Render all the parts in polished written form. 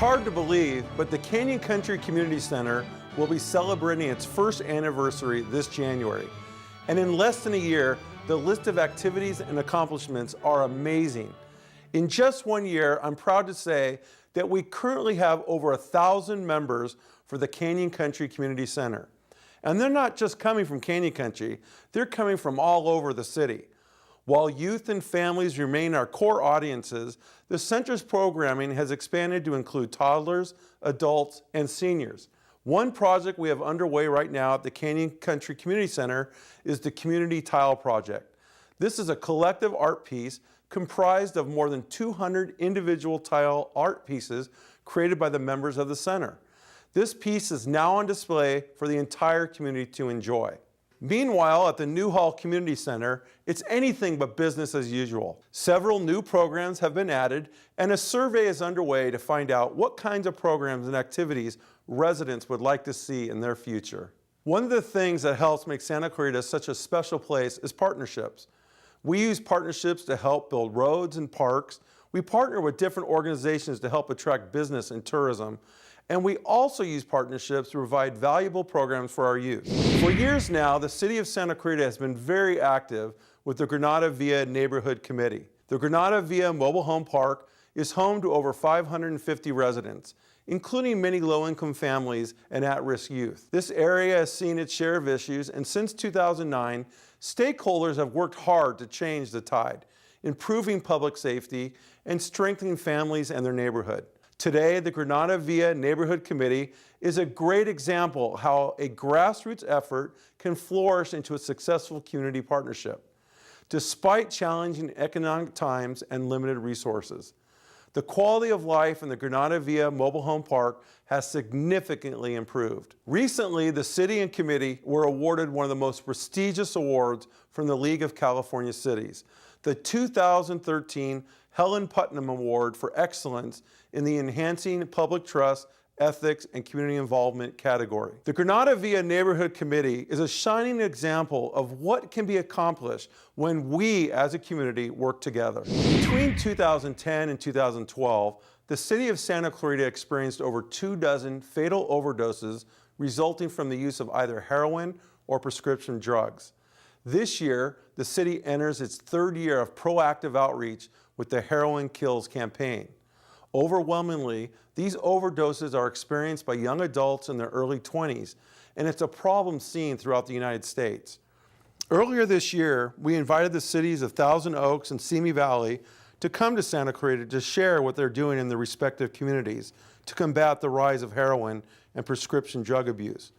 hard to believe, but the Canyon Country Community Center will be celebrating its first anniversary this January. And in less than a year, the list of activities and accomplishments are amazing. In just 1 year, I'm proud to say that we currently have over 1,000 members for the Canyon Country Community Center. And they're not just coming from Canyon Country, they're coming from all over the city. While youth and families remain our core audiences, the center's programming has expanded to include toddlers, adults, and seniors. One project we have underway right now at the Canyon Country Community Center is the Community Tile Project. This is a collective art piece comprised of more than 200 individual tile art pieces created by the members of the center. This piece is now on display for the entire community to enjoy. Meanwhile, at the Newhall Community Center, it's anything but business as usual. Several new programs have been added, and a survey is underway to find out what kinds of programs and activities residents would like to see in their future. One of the things that helps make Santa Clarita such a special place is partnerships. We use partnerships to help build roads and parks. We partner with different organizations to help attract business and tourism. And we also use partnerships to provide valuable programs for our youth. For years now, the City of Santa Clarita has been very active with the Granada Villa Neighborhood Committee. The Granada Villa Mobile Home Park is home to over 550 residents, including many low-income families and at-risk youth. This area has seen its share of issues, and since 2009, stakeholders have worked hard to change the tide, improving public safety and strengthening families and their neighborhood. Today, the Granada Villa Neighborhood Committee is a great example how a grassroots effort can flourish into a successful community partnership, despite challenging economic times and limited resources. The quality of life in the Granada Villa Mobile Home Park has significantly improved. Recently, the city and committee were awarded one of the most prestigious awards from the League of California Cities, the 2013 Helen Putnam Award for Excellence in the Enhancing Public Trust, Ethics, and Community Involvement category. The Granada Villa Neighborhood Committee is a shining example of what can be accomplished when we as a community work together. Between 2010 and 2012, the City of Santa Clarita experienced over 24 fatal overdoses resulting from the use of either heroin or prescription drugs. This year, the city enters its third year of proactive outreach with the Heroin Kills campaign. Overwhelmingly, these overdoses are experienced by young adults in their early 20s, and it's a problem seen throughout the United States. Earlier this year, we invited the cities of Thousand Oaks and Simi Valley to come to Santa Clarita to share what they're doing in their respective communities to combat the rise of heroin and prescription drug abuse.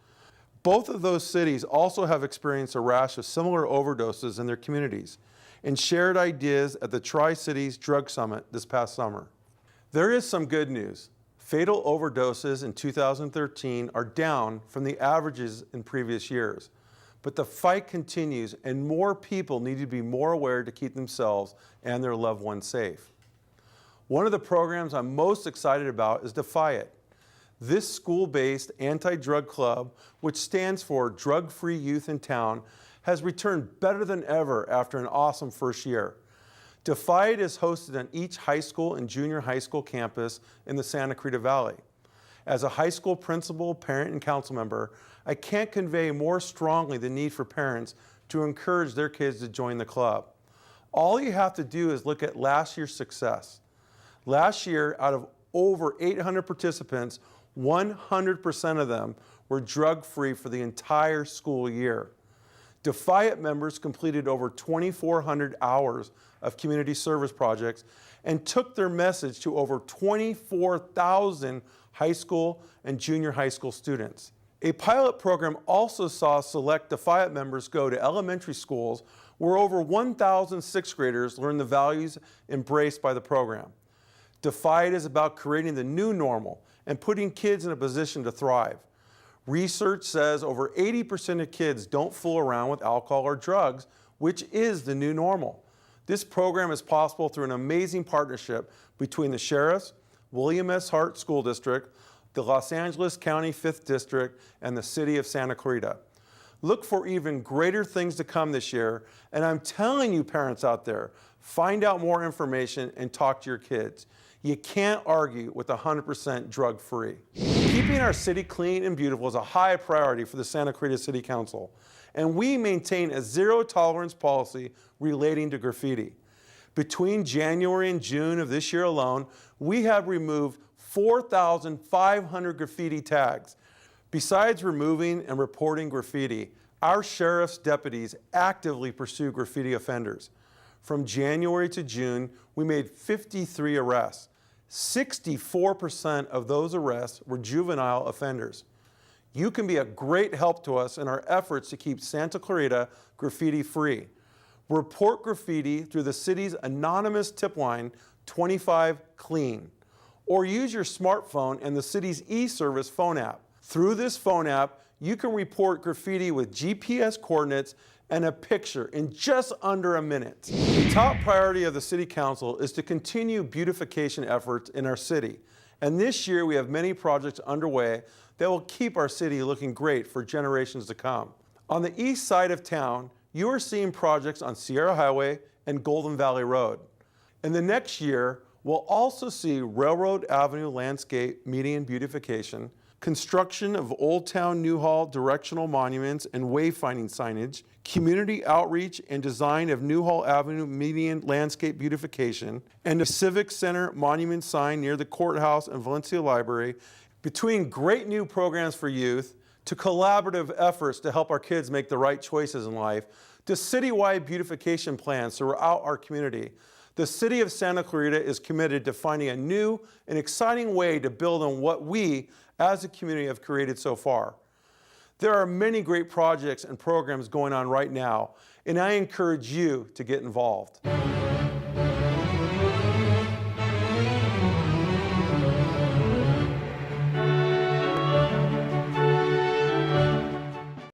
Both of those cities also have experienced a rash of similar overdoses in their communities and shared ideas at the Tri-Cities Drug Summit this past summer. There is some good news. Fatal overdoses in 2013 are down from the averages in previous years. But the fight continues, and more people need to be more aware to keep themselves and their loved ones safe. One of the programs I'm most excited about is Defy It. This school-based anti-drug club, which stands for Drug-Free Youth in Town, has returned better than ever after an awesome first year. Defy It is hosted on each high school and junior high school campus in the Santa Clarita Valley. As a high school principal, parent, and council member, I can't convey more strongly the need for parents to encourage their kids to join the club. All you have to do is look at last year's success. Last year, out of over 800 participants, 100% of them were drug-free for the entire school year. Defy It members completed over 2,400 hours of community service projects and took their message to over 24,000 high school and junior high school students. A pilot program also saw select Defy It members go to elementary schools where over 1,000 sixth graders learned the values embraced by the program. Defy It is about creating the new normal and putting kids in a position to thrive. Research says over 80% of kids don't fool around with alcohol or drugs, which is the new normal. This program is possible through an amazing partnership between the Sheriff's, William S. Hart School District, the Los Angeles County 5th District, and the City of Santa Clarita. Look for even greater things to come this year, and I'm telling you parents out there, find out more information and talk to your kids. You can't argue with 100% drug-free. Keeping our city clean and beautiful is a high priority for the Santa Clarita City Council, and we maintain a zero-tolerance policy relating to graffiti. Between January and June of this year alone, we have removed 4,500 graffiti tags. Besides removing and reporting graffiti, our sheriff's deputies actively pursue graffiti offenders. From January to June, we made 53 arrests. 64% of those arrests were juvenile offenders. You can be a great help to us in our efforts to keep Santa Clarita graffiti-free. Report graffiti through the city's anonymous tip line, 25Clean, or use your smartphone and the city's e-service phone app. Through this phone app, you can report graffiti with GPS coordinates and a picture in just under a minute. The top priority of the City Council is to continue beautification efforts in our city. And this year we have many projects underway that will keep our city looking great for generations to come. On the east side of town, you are seeing projects on Sierra Highway and Golden Valley Road. In the next year, we'll also see Railroad Avenue landscape median beautification, construction of Old Town Newhall directional monuments and wayfinding signage, community outreach and design of Newhall Avenue median landscape beautification, and a Civic Center monument sign near the courthouse and Valencia Library. Between great new programs for youth, to collaborative efforts to help our kids make the right choices in life, to citywide beautification plans throughout our community, the City of Santa Clarita is committed to finding a new and exciting way to build on what we, as a community, have created so far. There are many great projects and programs going on right now, and I encourage you to get involved.